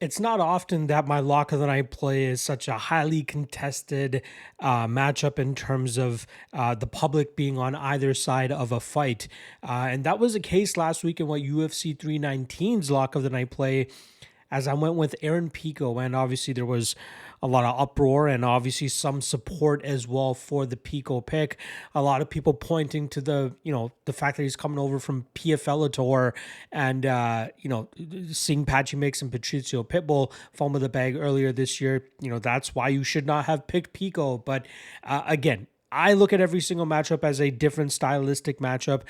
It's not often that my lock of the night play is such a highly contested matchup in terms of the public being on either side of a fight. And that was the case last week in what UFC 319's lock of the night play, as I went with Aaron Pico. And obviously, there was a lot of uproar and obviously some support as well for the Pico pick. A lot of people pointing to the fact that he's coming over from PFL tour and, seeing Patchy Mix and Patricio Pitbull fumble the bag earlier this year. That's why you should not have picked Pico. But again, I look at every single matchup as a different stylistic matchup.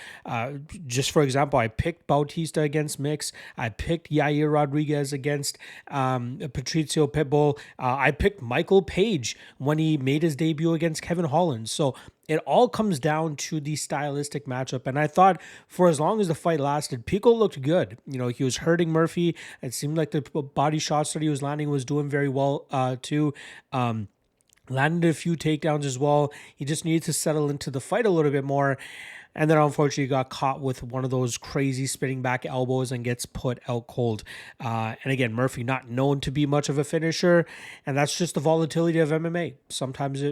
Just for example, I picked Bautista against Mix. I picked Yair Rodriguez against Patricio Pitbull. I picked Michael Page when he made his debut against Kevin Holland. So it all comes down to the stylistic matchup. And I thought for as long as the fight lasted, Pico looked good. He was hurting Murphy. It seemed like the body shots that he was landing was doing very well too. Landed a few takedowns as well. He just needed to settle into the fight a little bit more. And then unfortunately got caught with one of those crazy spinning back elbows and gets put out cold. And again, Murphy not known to be much of a finisher. And that's just the volatility of MMA. Sometimes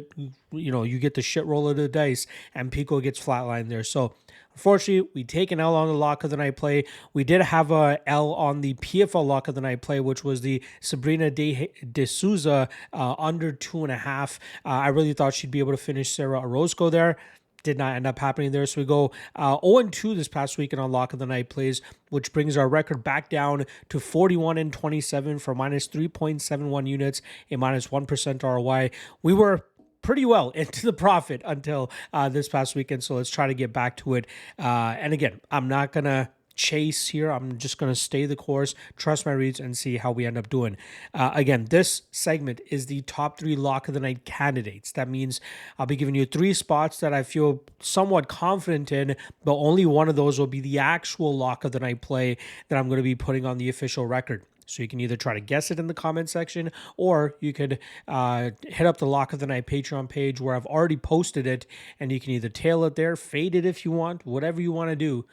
you get the shit roll of the dice and Pico gets flatlined there. So unfortunately, we take an L on the lock of the night play. We did have a L on the PFL lock of the night play, which was the Sabrina de Souza under 2.5. I really thought she'd be able to finish Sarah Orozco there. Did not end up happening there. So we go 0-2 this past weekend on lock of the night plays, which brings our record back down to 41-27 for minus 3.71 units, a minus 1% ROI. We were pretty well into the profit until this past weekend. So let's try to get back to it. And again, I'm not going to chase here. I'm just going to stay the course, trust my reads, and see how we end up doing. Again, this segment is the top 3 lock of the night candidates. That means I'll be giving you 3 spots that I feel somewhat confident in, but only one of those will be the actual lock of the night play that I'm going to be putting on the official record. So you can either try to guess it in the comment section, or you could hit up the Lock of the Night Patreon page where I've already posted it, and you can either tail it there, fade it if you want, whatever you want to do.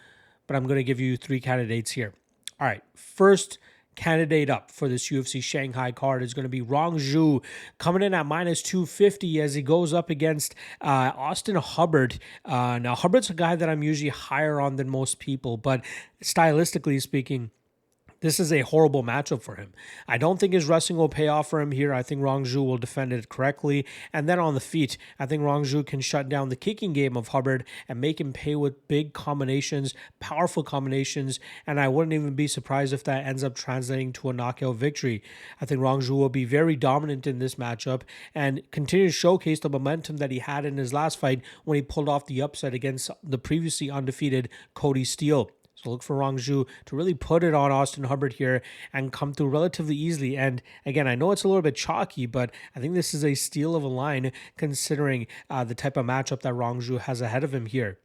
But I'm going to give you 3 candidates here. All right, first candidate up for this UFC Shanghai card is going to be Rong Zhu, coming in at minus 250 as he goes up against Austin Hubbard. Now, Hubbard's a guy that I'm usually higher on than most people, but stylistically speaking, this is a horrible matchup for him. I don't think his wrestling will pay off for him here. I think Rong Zhu will defend it correctly. And then on the feet, I think Rong Zhu can shut down the kicking game of Hubbard and make him pay with big combinations, powerful combinations. And I wouldn't even be surprised if that ends up translating to a knockout victory. I think Rong Zhu will be very dominant in this matchup and continue to showcase the momentum that he had in his last fight when he pulled off the upset against the previously undefeated Cody Steele. So look for Rong Zhu to really put it on Austin Hubbard here and come through relatively easily. And again, I know it's a little bit chalky, but I think this is a steal of a line considering the type of matchup that Rong Zhu has ahead of him here.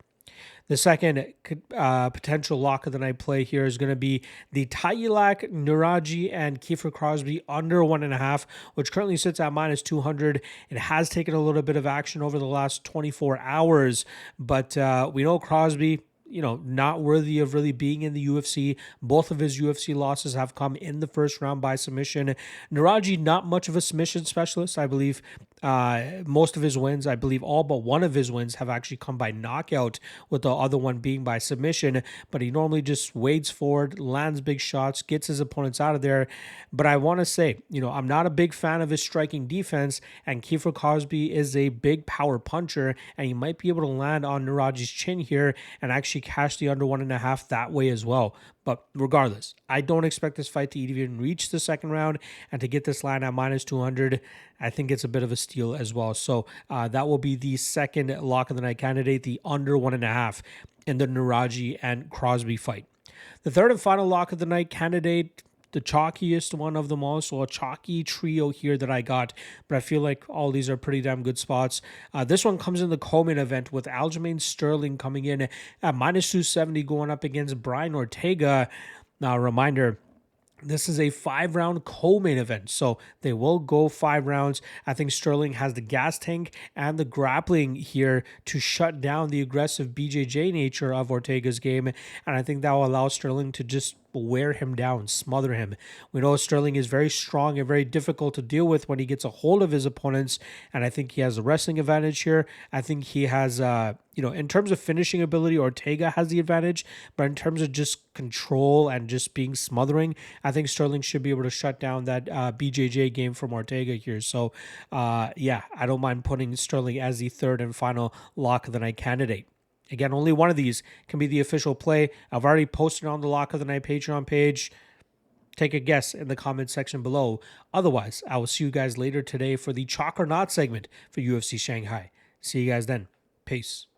The second potential lock of the night play here is going to be the Tayilak, Nuraji, and Kiefer Crosby under 1.5, which currently sits at minus 200. It has taken a little bit of action over the last 24 hours, but we know Crosby, not worthy of really being in the UFC. Both of his UFC losses have come in the first round by submission. Nuraji, not much of a submission specialist, I believe. Most of his wins, I believe all but one of his wins have actually come by knockout, with the other one being by submission. But he normally just wades forward, lands big shots, gets his opponents out of there. But I want to say, I'm not a big fan of his striking defense, and Kiefer Crosby is a big power puncher, and he might be able to land on Nuraji's chin here and actually cash the under 1.5 that way as well. But regardless, I don't expect this fight to even reach the second round, and to get this line at minus 200, I think it's a bit of a steal as well. So that will be the second lock of the night candidate, the under 1.5 in the Nuraji and Crosby fight. The third and final lock of the night candidate, the chalkiest one of them all, so a chalky trio here that I got, but I feel like all these are pretty damn good spots. This one comes in the co-main event with Aljamain Sterling coming in at minus 270 going up against Brian Ortega. Now, a reminder, this is a 5-round co-main event, so they will go 5 rounds. I think Sterling has the gas tank and the grappling here to shut down the aggressive BJJ nature of Ortega's game, and I think that will allow Sterling to just wear him down, smother him. We know Sterling is very strong and very difficult to deal with when he gets a hold of his opponents, and I think he has a wrestling advantage here. I think he has, in terms of finishing ability, Ortega has the advantage, but in terms of just control and just being smothering, I think Sterling should be able to shut down that BJJ game from Ortega here. So, yeah, I don't mind putting Sterling as the third and final lock of the night candidate. Again, only one of these can be the official play. I've already posted on the Lock of the Night Patreon page. Take a guess in the comment section below. Otherwise, I will see you guys later today for the Chalk or Not segment for UFC Shanghai. See you guys then. Peace.